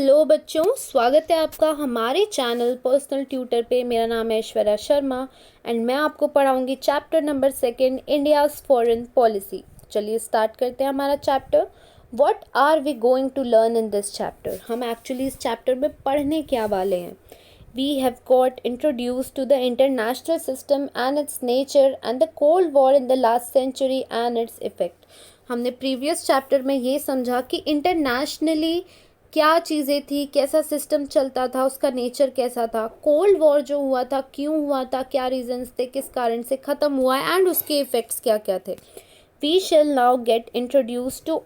Hello बच्चों, स्वागत है आपका हमारे चैनल पर्सनल ट्यूटर पे। मेरा नाम है ऐश्वर्या शर्मा एंड मैं आपको पढ़ाऊंगी chapter number 2 India's foreign policy. चलिए स्टार्ट करते हैं हमारा चैप्टर। What are we going to learn in this chapter. हम एक्चुअली इस चैप्टर में पढ़ने क्या वाले हैं। We have got introduced to the international system and its nature and the Cold War in the last century and its effect। हमने previous chapter में ये समझा कि इंटरनेशनली क्या चीज़ें थी, कैसा सिस्टम चलता था, उसका नेचर कैसा था, कोल्ड वॉर जो हुआ था क्यों हुआ था, क्या रीजंस थे, किस कारण से ख़त्म हुआ एंड उसके इफ़ेक्ट्स क्या क्या थे। We shall now get introduced to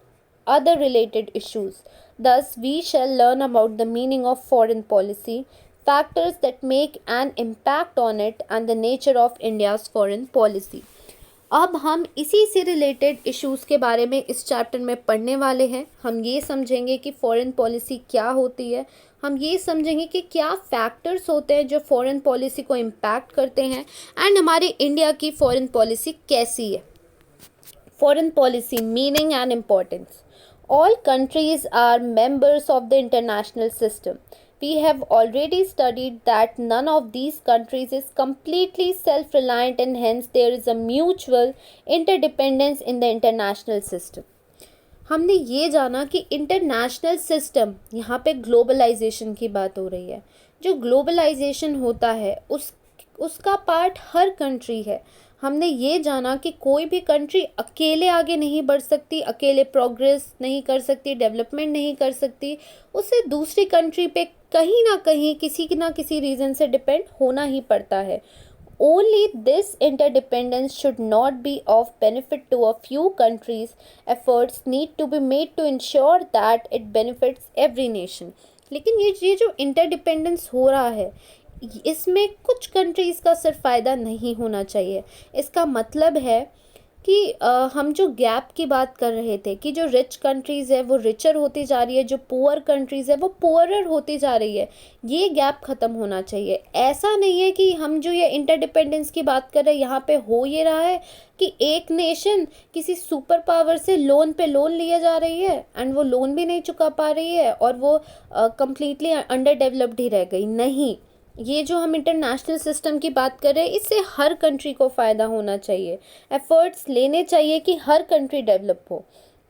other related issues. Thus, we shall learn about the meaning of foreign policy, factors that make an impact on it, and the nature of India's foreign policy. अब हम इसी से related issues के बारे में इस chapter में पढ़ने वाले हैं। हम ये समझेंगे कि फॉरेन पॉलिसी क्या होती है, हम ये समझेंगे कि क्या फैक्टर्स होते हैं जो फॉरेन पॉलिसी को इम्पैक्ट करते हैं एंड हमारी इंडिया की फॉरेन पॉलिसी कैसी है। Foreign policy meaning and importance. All countries are members of the international system. We have already studied that none of these countries is completely self-reliant and hence there is a mutual interdependence in the international system. हमने ये जाना कि international system, यहाँ पे globalisation की बात हो रही है। जो ग्लोबलाइजेशन होता है उसका पार्ट हर कंट्री है। हमने ये जाना कि कोई भी कंट्री अकेले आगे नहीं बढ़ सकती, अकेले प्रोग्रेस नहीं कर सकती, डेवलपमेंट नहीं कर सकती। उसे दूसरी कंट्री पे कहीं ना कहीं किसी ना किसी रीज़न से डिपेंड होना ही पड़ता है। Only this interdependence should not be of benefit to a few countries. Efforts need to be made to ensure that it benefits every nation. लेकिन ये जो इंटरडिपेंडेंस हो रहा है इसमें कुछ कंट्रीज़ का सिर्फ फ़ायदा नहीं होना चाहिए। इसका मतलब है कि हम जो गैप की बात कर रहे थे कि जो रिच कंट्रीज़ है वो रिचर होती जा रही है, जो पुअर कंट्रीज़ है वो पुअरर होती जा रही है, ये गैप ख़त्म होना चाहिए। ऐसा नहीं है कि हम जो ये इंटरडिपेंडेंस की बात कर रहे हैं यहाँ पे हो ये रहा है कि एक नेशन किसी सुपर पावर से लोन पे लोन लिया जा रही है एंड वो लोन भी नहीं चुका पा रही है और वो कम्प्लीटली अंडर डेवलप्ड ही रह गई। नहीं, ये जो हम इंटरनेशनल सिस्टम की बात कर रहे हैं इससे हर कंट्री को फ़ायदा होना चाहिए। एफर्ट्स लेने चाहिए कि हर कंट्री डेवलप हो।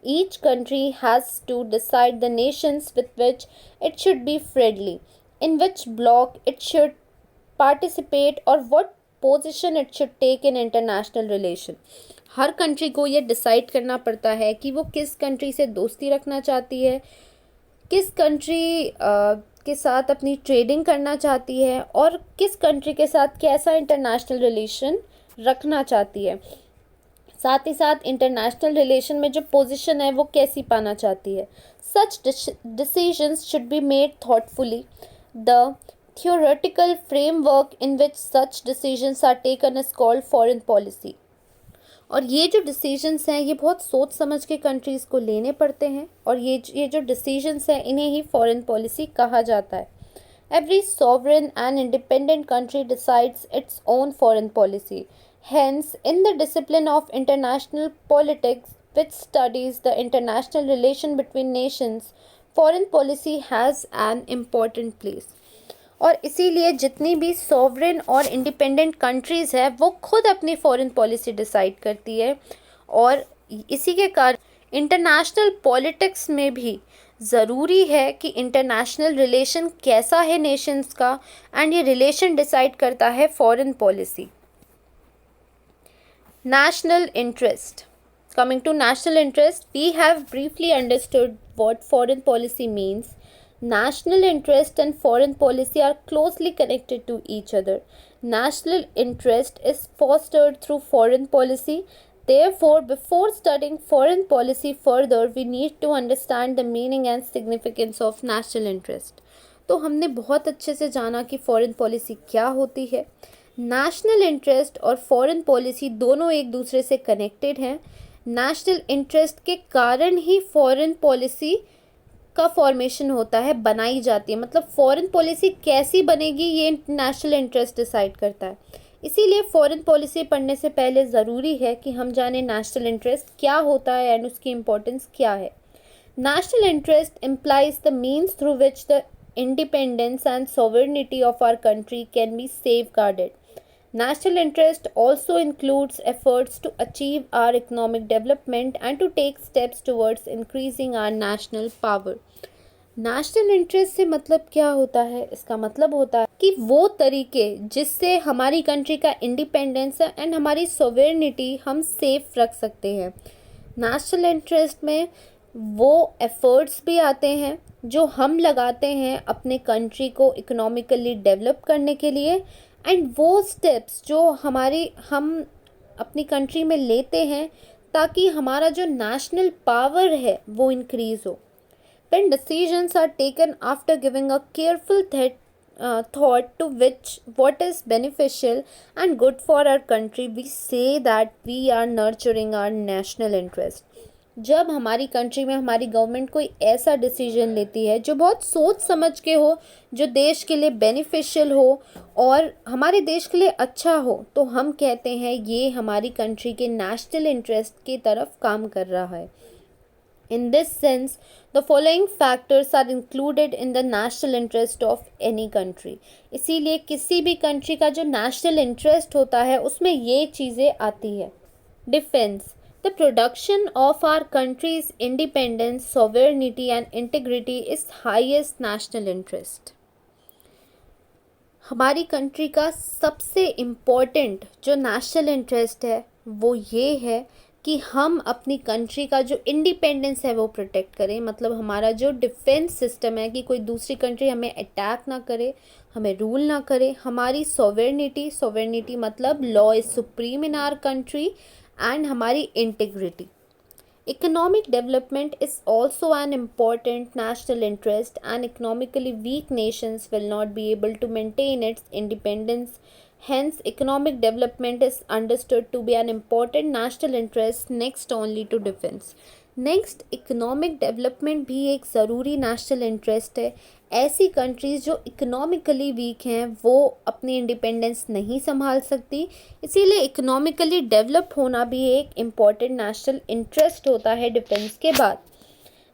Each country has to decide the nations with which it should be friendly, in which block it should participate और what position it should take in international relation. हर कंट्री को ये decide करना पड़ता है कि वो किस कंट्री से दोस्ती रखना चाहती है, किस कंट्री के साथ अपनी ट्रेडिंग करना चाहती है और किस कंट्री के साथ कैसा इंटरनेशनल रिलेशन रखना चाहती है। साथ ही साथ इंटरनेशनल रिलेशन में जो पोजीशन है वो कैसी पाना चाहती है। Such decisions should be made thoughtfully. The theoretical framework in which such decisions are taken is called foreign policy. और ये जो डिसीजंस हैं ये बहुत सोच समझ के कंट्रीज़ को लेने पड़ते हैं और ये जो डिसीजंस हैं इन्हें ही फॉरेन पॉलिसी कहा जाता है। Every sovereign and independent country decides its own foreign policy. Hence in the discipline of international politics which studies the international relation between Nations, foreign policy has an important place. और इसीलिए जितनी भी sovereign और independent countries है वो खुद अपनी foreign policy decide करती है और इसी के कारण इंटरनेशनल पॉलिटिक्स में भी ज़रूरी है कि इंटरनेशनल रिलेशन कैसा है नेशंस का एंड ये रिलेशन डिसाइड करता है foreign policy. National interest. Coming to national interest, we have briefly understood what foreign policy means. National interest and foreign policy are closely connected to each other. National interest is fostered through foreign policy. Therefore, before studying foreign policy further, we need to understand the meaning and significance of national interest. तो हमने बहुत अच्छे से जाना कि foreign policy क्या होती है। नेशनल इंटरेस्ट और फॉरेन पॉलिसी दोनों एक दूसरे से कनेक्टेड हैं। नेशनल इंटरेस्ट के कारण ही फॉरेन पॉलिसी का फॉर्मेशन होता है, बनाई जाती है। मतलब फॉरेन पॉलिसी कैसी बनेगी ये नेशनल इंटरेस्ट डिसाइड करता है। इसीलिए फॉरेन पॉलिसी पढ़ने से पहले ज़रूरी है कि हम जाने नेशनल इंटरेस्ट क्या होता है एंड उसकी इम्पोर्टेंस क्या है। National interest implies the means through which the independence and sovereignty of our country can be safeguarded. National interest also includes efforts to achieve our economic development and to take steps towards increasing our national power. National interest से मतलब क्या होता है? इसका मतलब होता है कि वो तरीके जिससे हमारी कंट्री का इंडिपेंडेंस एंड हमारी सोवेरेनिटी हम सेफ रख सकते हैं। नेशनल इंटरेस्ट में वो एफर्ट्स भी आते हैं जो हम लगाते हैं अपने कंट्री को इकोनॉमिकली डेवलप करने के लिए, एंड वो स्टेप्स जो हम अपनी कंट्री में लेते हैं ताकि हमारा जो नेशनल पावर है वो इंक्रीज़ हो। When decisions are taken after giving a careful thought to what is beneficial and good for our country, we say that we are nurturing our national interest. जब हमारी कंट्री में हमारी government कोई ऐसा decision लेती है जो बहुत सोच समझ के हो, जो देश के लिए बेनिफिशियल हो और हमारे देश के लिए अच्छा हो, तो हम कहते हैं ये हमारी कंट्री के नेशनल इंटरेस्ट की तरफ काम कर रहा है। In this sense, the following factors are included in the national interest of any country. इसीलिए किसी भी कंट्री का जो नेशनल इंटरेस्ट होता है उसमें ये चीज़ें आती है। Defence, the production of our country's independence, sovereignty and integrity is highest national interest. हमारी कंट्री का सबसे इम्पोर्टेंट जो नेशनल इंटरेस्ट है वो ये है कि हम अपनी कंट्री का जो इंडिपेंडेंस है वो प्रोटेक्ट करें। मतलब हमारा जो डिफेंस सिस्टम है कि कोई दूसरी कंट्री हमें अटैक ना करे, हमें रूल ना करे। हमारी सोवेरेनिटी मतलब law is supreme in our country, and हमारी integrity. Economic development is also an important national interest, and economically weak nations will not be able to maintain its independence. Hence, economic development is understood to be an important national interest next only to defense. Next, economic development भी एक ज़रूरी national interest है। ऐसी countries जो economically weak हैं वो अपनी independence नहीं संभाल सकती, इसीलिए इकोनॉमिकली डेवलप होना भी एक इम्पॉर्टेंट नेशनल इंटरेस्ट होता है डिफेंस के बाद।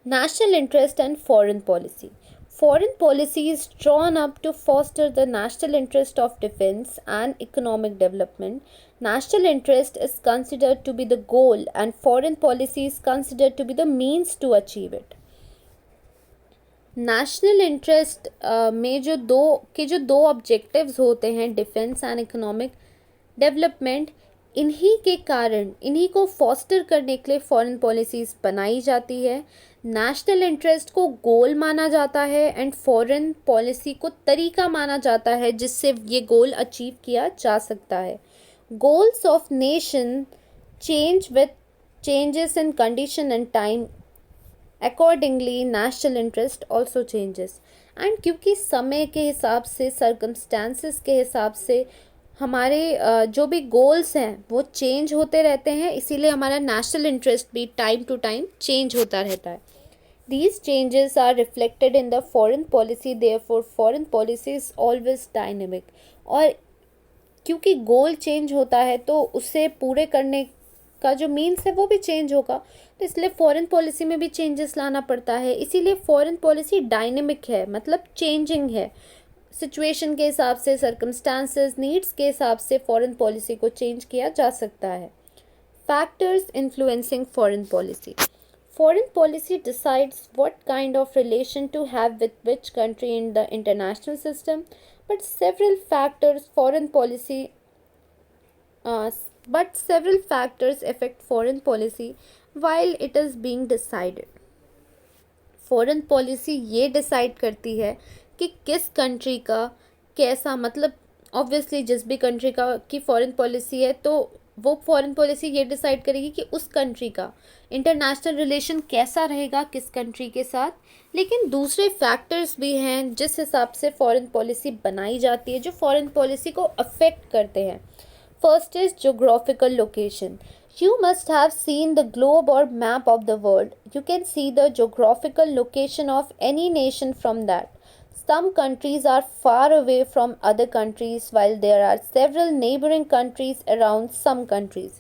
National interest and foreign policy. Foreign policy is drawn up to foster the national interest of defense and economic development. National interest is considered to be the goal and foreign policy is considered to be the means to achieve it. National interest में जो दो objectives होते हैं, defence and economic development, इन्हीं को foster करने के लिए फॉरेन पॉलिसीज़ बनाई जाती है। नेशनल इंटरेस्ट को गोल माना जाता है एंड फॉरेन पॉलिसी को तरीका माना जाता है जिससे ये गोल अचीव किया जा सकता है। Goals of nation change with changes in condition and time, accordingly national interest also changes. And क्योंकि समय के हिसाब से, सर्कमस्टांसिस के हिसाब से हमारे जो भी गोल्स हैं वो चेंज होते रहते हैं, इसीलिए हमारा नेशनल इंटरेस्ट भी टाइम टू टाइम चेंज होता रहता है। These changes are reflected in the foreign policy, therefore foreign policy is always dynamic. और क्योंकि गोल चेंज होता है तो उसे पूरे करने का जो मीन्स है वो भी चेंज होगा, तो इसलिए फॉरेन पॉलिसी में भी चेंजेस लाना पड़ता है। इसीलिए फॉरेन पॉलिसी डायनेमिक है, मतलब चेंजिंग है। सिचुएशन के हिसाब से, सर्कमस्टांसेस, नीड्स के हिसाब से फॉरेन पॉलिसी को चेंज किया जा सकता है। Factors influencing foreign policy. Foreign policy decides what kind of relation to have with which country in the international system, but several factors affect foreign policy while it is being decided. Foreign policy ये decide करती है कि किस country का कैसा, मतलब obviously जिस भी कंट्री का की फॉरेन पॉलिसी है तो वो फॉरेन पॉलिसी ये डिसाइड करेगी कि उस कंट्री का इंटरनेशनल रिलेशन कैसा रहेगा किस कंट्री के साथ। लेकिन दूसरे फैक्टर्स भी हैं जिस हिसाब से फॉरेन पॉलिसी बनाई जाती है, जो फॉरेन पॉलिसी को अफेक्ट करते हैं। First is geographical location. You must have seen the globe or map of the world. You can see the geographical location of any nation from that. Some countries are far away from other countries while there are several neighboring countries around some countries.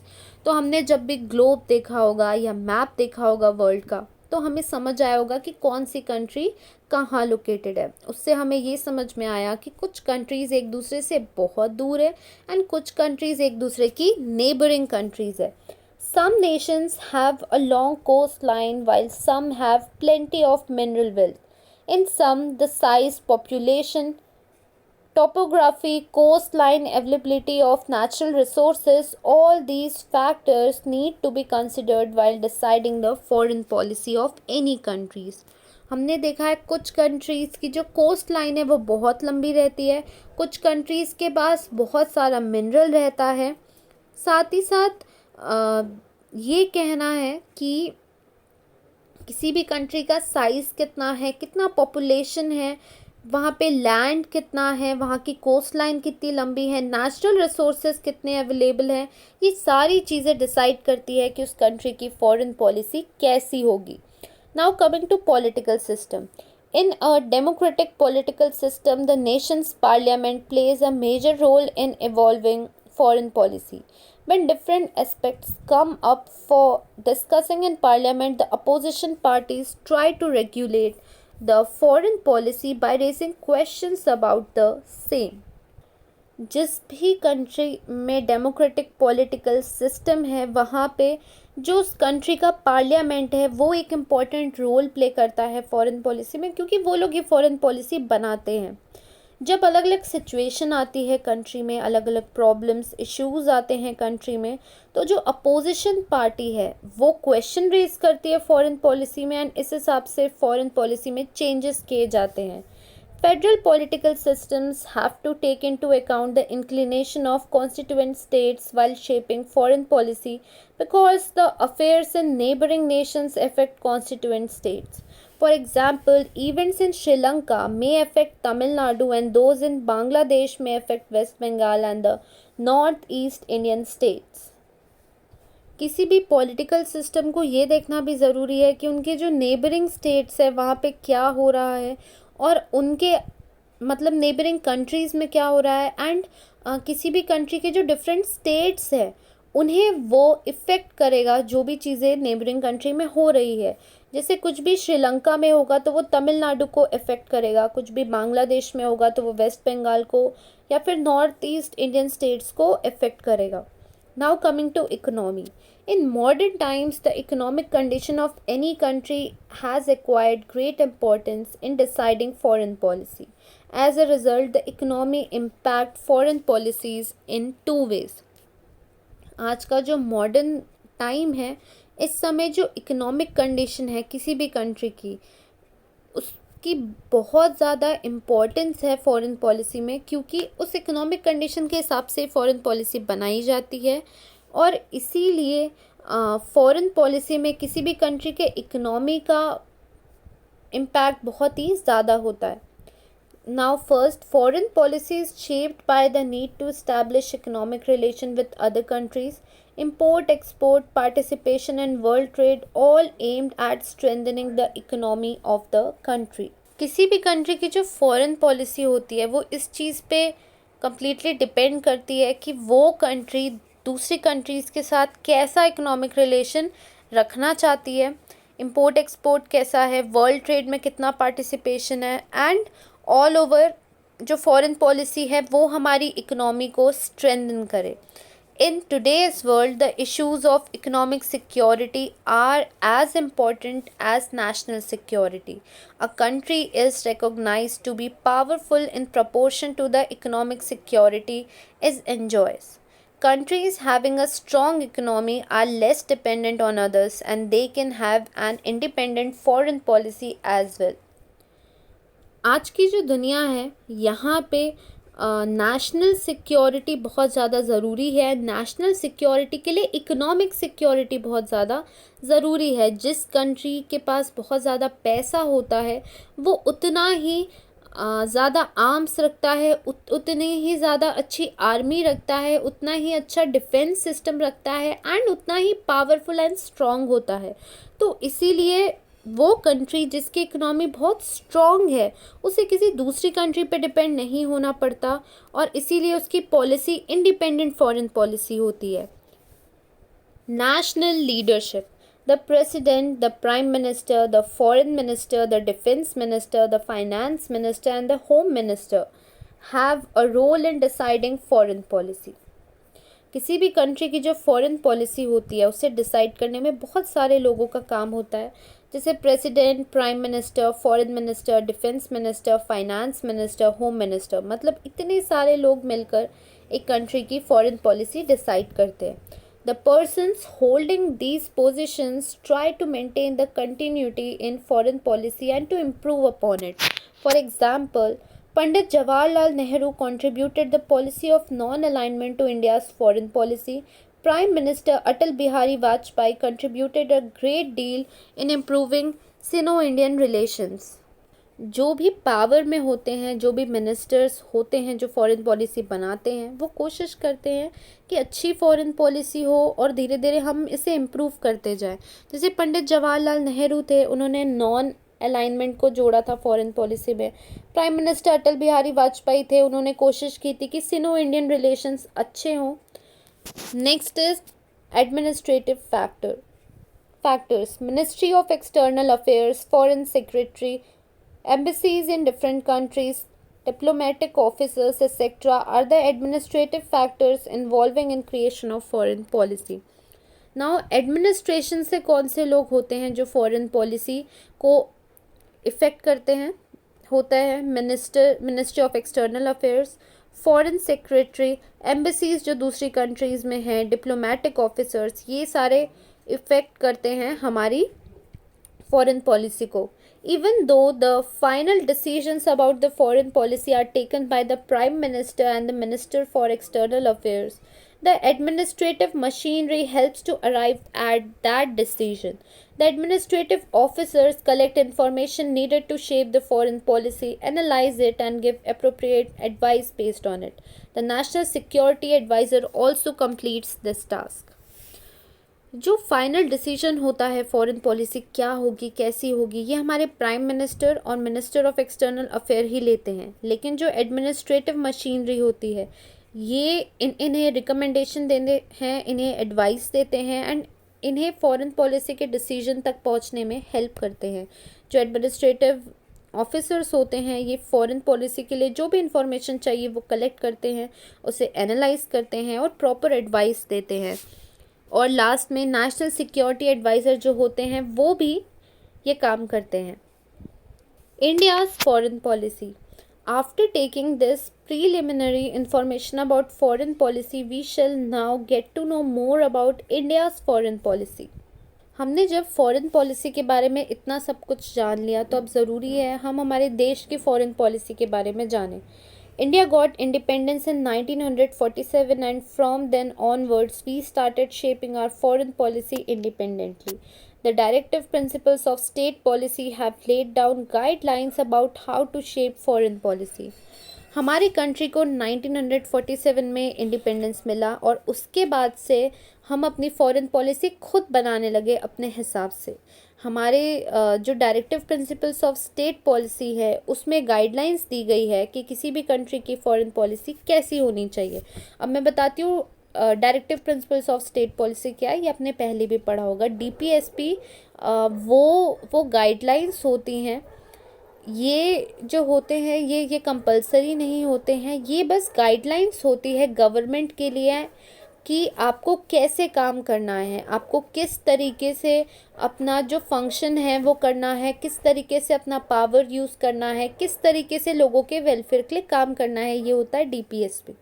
तो हमने जब भी globe देखा होगा या map देखा होगा world का, तो हमें समझ आया होगा कि कौन सी कंट्री कहाँ लोकेटेड है। उससे हमें ये समझ में आया कि कुछ कंट्रीज़ एक दूसरे से बहुत दूर है एंड कुछ कंट्रीज़ एक दूसरे की नेबरिंग कंट्रीज़ है। Some nations have a long coastline while some have plenty of mineral wealth. In some, the size, population, topography, coastline availability of natural resources, all these factors need to be considered while deciding the foreign policy of any countries. हमने देखा है कुछ countries की जो coast line है वो बहुत लंबी रहती है, कुछ कंट्रीज़ के पास बहुत सारा मिनरल रहता है। साथ ही साथ ये कहना है कि किसी भी कंट्री का साइज़ कितना है, कितना पॉपुलेशन है, वहाँ पे लैंड कितना है, वहाँ की कोस्ट लाइन कितनी लंबी है, नेचुरल रिसोर्सेज कितने अवेलेबल हैं, ये सारी चीज़ें डिसाइड करती है कि उस कंट्री की फॉरेन पॉलिसी कैसी होगी। Now coming to political system. In a democratic political system, the nation's parliament plays a major role in evolving foreign policy. When different aspects come up for discussing in parliament, the opposition parties try to regulate the foreign policy by raising questions about the same. जिस भी country में democratic political system है वहाँ पे जो उस country का parliament है वो एक इम्पॉर्टेंट रोल प्ले करता है फॉरेन पॉलिसी में, क्योंकि वो लोग ये फॉरेन पॉलिसी बनाते हैं। जब अलग अलग सिचुएशन आती है कंट्री में, अलग अलग प्रॉब्लम्स इश्यूज आते हैं कंट्री में, तो जो अपोजिशन पार्टी है वो क्वेश्चन रेज करती है फॉरेन पॉलिसी में एंड इस हिसाब से फॉरेन पॉलिसी में चेंजेस किए जाते हैं। Federal political systems have to take into account the inclination of constituent states while shaping foreign policy because the affairs in neighboring nations affect constituent states. For example, events in Sri Lanka may affect Tamil Nadu and those in Bangladesh may affect West Bengal and the Northeast Indian states. किसी भी political system को ये देखना भी ज़रूरी है कि उनके जो नेबरिंग स्टेट्स है वहाँ पे क्या हो रहा है और उनके मतलब नेबरिंग कंट्रीज़ में क्या हो रहा है एंड किसी भी कंट्री के जो डिफरेंट स्टेट्स है उन्हें वो इफ़ेक्ट करेगा जो भी चीज़ें नेबरिंग कंट्री में हो रही है। जैसे कुछ भी श्रीलंका में होगा तो वो तमिलनाडु को इफ़ेक्ट करेगा, कुछ भी बांग्लादेश में होगा तो वो वेस्ट बंगाल को या फिर नॉर्थ ईस्ट इंडियन स्टेट्स को इफ़ेक्ट करेगा। Now coming to economy. In modern times, the economic condition of any country has acquired great importance in deciding foreign policy. As a result, the economy impact foreign policies in two ways. आज का जो modern time है, इस समय जो economic condition है किसी भी कंट्री की, उसकी बहुत ज़्यादा इम्पोर्टेंस है फॉरेन पॉलिसी में, क्योंकि उस इकोनॉमिक कंडीशन के हिसाब से फॉरेन पॉलिसी बनाई जाती है और इसीलिए फॉरेन पॉलिसी में किसी भी कंट्री के इकोनॉमी का इम्पैक्ट बहुत ही ज़्यादा होता है। Now first, foreign policy is shaped by the need to establish economic relation with other countries, import, export, participation in world trade, all aimed at strengthening the economy of the country. किसी भी country की जो foreign policy होती है वो इस चीज़ पे completely depend करती है कि वो कंट्री दूसरी कंट्रीज़ के साथ कैसा इकोनॉमिक रिलेशन रखना चाहती है, इम्पोर्ट एक्सपोर्ट कैसा है, वर्ल्ड ट्रेड में कितना पार्टिसिपेशन है एंड ऑल ओवर जो फॉरेन पॉलिसी है वो हमारी इकोनॉमी को स्ट्रेंथन करे। In today's world, the issues of economic security are as important as national security. A country is recognized to be powerful in proportion to the economic security it enjoys. Countries having a strong economy are less dependent on others and they can have an independent foreign policy as well. आज की जो दुनिया है यहाँ पे national security बहुत ज़्यादा ज़रूरी है। नेशनल सिक्योरिटी के लिए इकोनॉमिक सिक्योरिटी बहुत ज़्यादा ज़रूरी है। जिस कंट्री के पास बहुत ज़्यादा पैसा होता है वो उतना ही ज़्यादा आर्म्स रखता है, उतनी ही ज़्यादा अच्छी आर्मी रखता है, उतना ही अच्छा डिफेंस सिस्टम रखता है एंड उतना ही पावरफुल एंड स्ट्रॉन्ग होता है। तो इसीलिए वो कंट्री जिसकी इकोनॉमी बहुत स्ट्रॉन्ग है उसे किसी दूसरी कंट्री पे डिपेंड नहीं होना पड़ता और इसीलिए उसकी पॉलिसी इंडिपेंडेंट फॉरेन पॉलिसी होती है। National leadership. The president, the prime minister, the foreign minister, the defense minister, the finance minister, and the home minister have a role in deciding foreign policy. किसी भी country की जो foreign policy होती है उसे decide करने में बहुत सारे लोगों का काम होता है, जैसे president, prime minister, foreign minister, defence minister, finance minister, home minister, मतलब इतने सारे लोग मिलकर एक कंट्री की फॉरेन पॉलिसी डिसाइड करते हैं. The persons holding these positions try to maintain the continuity in foreign policy and to improve upon it. For example, Pandit Jawaharlal Nehru contributed the policy of non-alignment to India's foreign policy. Prime Minister Atal Bihari Vajpayee contributed a great deal in improving Sino-Indian relations. जो भी power में होते हैं, जो भी ministers होते हैं जो फॉरेन पॉलिसी बनाते हैं, वो कोशिश करते हैं कि अच्छी फॉरेन पॉलिसी हो और धीरे धीरे हम इसे इम्प्रूव करते जाएं. जैसे पंडित जवाहरलाल नेहरू थे, उन्होंने नॉन अलाइनमेंट को जोड़ा था फॉरेन पॉलिसी में. प्राइम मिनिस्टर अटल बिहारी वाजपेयी थे, उन्होंने कोशिश की थी कि सिनो इंडियन रिलेशंस अच्छे हों. Next is administrative factors. Ministry of external affairs, foreign secretary, embassies in different countries, diplomatic officers, etc. are the administrative factors involving in creation of foreign policy. Now, administration से कौन से लोग होते हैं जो foreign policy को effect करते हैं? होता है ministry of external affairs, foreign secretary, embassies जो दूसरी कंट्रीज़ में हैं, डिप्लोमेटिक ऑफिसर्स, ये सारे इफ़ेक्ट करते हैं हमारी फॉरेन पॉलिसी को. Even though the final decisions about the foreign policy are taken by the Prime Minister and the Minister for External Affairs, the administrative machinery helps to arrive at that decision. The administrative officers collect information needed to shape the foreign policy, analyze it, and give appropriate advice based on it. The National Security Advisor also completes this task. जो final decision होता है foreign policy क्या होगी, कैसी होगी, ये हमारे prime minister और मिनिस्टर ऑफ एक्सटर्नल अफेयर ही लेते हैं. लेकिन जो एडमिनिस्ट्रेटिव मशीनरी होती है, ये इन्हें रिकमेंडेशन देते हैं, इन्हें एडवाइस देते हैं एंड इन्हें फॉरेन पॉलिसी के डिसीजन तक पहुंचने में हेल्प करते हैं. जो एडमिनिस्ट्रेटिव ऑफिसर्स होते हैं, ये फॉरेन पॉलिसी के लिए जो भी इंफॉर्मेशन चाहिए वो कलेक्ट करते हैं, उसे एनालाइज करते हैं और प्रॉपर एडवाइस देते हैं. और लास्ट में नेशनल सिक्योरिटी एडवाइज़र जो होते हैं वो भी ये काम करते हैं. India's foreign policy. After taking this preliminary information about foreign policy, we shall now get to know more about India's foreign policy. हमने जब फॉरेन पॉलिसी के बारे में इतना सब कुछ जान लिया तो अब ज़रूरी है हम हमारे देश की फॉरेन पॉलिसी के बारे में जानें. India got independence in 1947 and from then onwards we started shaping our foreign policy independently. The directive principles of state policy have laid down guidelines about how to shape foreign policy. हमारी country को 1947 में independence मिला और उसके बाद से हम अपनी फॉरेन पॉलिसी खुद बनाने लगे अपने हिसाब से. हमारे जो directive principles of state policy है उसमें गाइडलाइंस दी गई है कि किसी भी कंट्री की फॉरेन पॉलिसी कैसी होनी चाहिए. अब मैं बताती हूँ directive principles of state policy क्या है, ये आपने पहले भी पढ़ा होगा. DPSP वो गाइडलाइंस होती हैं. ये जो होते हैं ये कंपलसरी नहीं होते हैं, ये बस गाइडलाइंस होती है गवर्नमेंट के लिए कि आपको कैसे काम करना है, आपको किस तरीके से अपना जो फंक्शन है वो करना है, किस तरीके से अपना पावर यूज़ करना है, किस तरीके से लोगों के वेलफेयर के लिए काम करना है. ये होता है DPSP.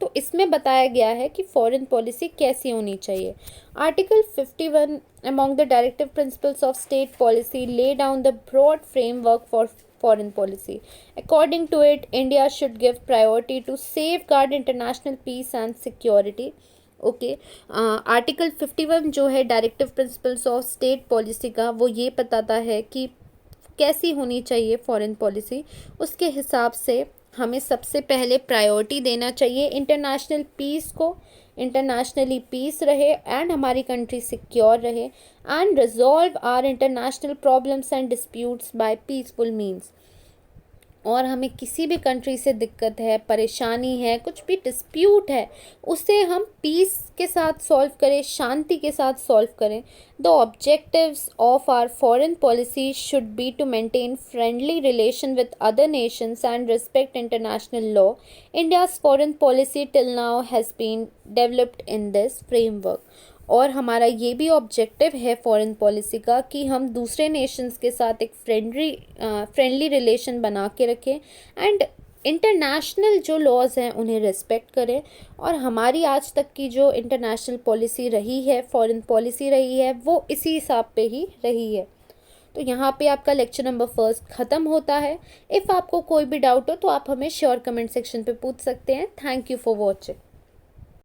तो इसमें बताया गया है कि फॉरेन पॉलिसी कैसी होनी चाहिए. Article 51 among the directive principles of state policy lay down the broad framework for foreign policy. According to it, India should give priority to safeguard international peace and security. Okay, article 51 जो है directive principles of state policy का, वो ये बताता है कि कैसी होनी चाहिए फॉरेन पॉलिसी. उसके हिसाब से हमें सबसे पहले प्रायोरिटी देना चाहिए इंटरनेशनल पीस को, इंटरनेशनली पीस रहे एंड हमारी कंट्री सिक्योर रहे and resolve our international problems and disputes by peaceful means. और हमें किसी भी कंट्री से दिक्कत है, परेशानी है, कुछ भी डिस्प्यूट है, उसे हम पीस के साथ सॉल्व करें, शांति के साथ सॉल्व करें। The objectives of our foreign policy should be to maintain friendly relation with other nations and respect international law. India's foreign policy till now has been developed in this framework. और हमारा ये भी objective है foreign policy का कि हम दूसरे Nations के साथ एक फ्रेंडली रिलेशन बना के रखें एंड इंटरनेशनल जो लॉज हैं उन्हें रिस्पेक्ट करें। और हमारी आज तक की जो इंटरनेशनल पॉलिसी रही है, फॉरेन पॉलिसी रही है, वो इसी हिसाब पे ही रही है। तो यहाँ पे आपका लेक्चर नंबर 1 ख़त्म होता है। इफ़ आपको कोई भी डाउट हो तो आप हमें श्योर कमेंट सेक्शन पे पूछ सकते हैं। Thank you for watching.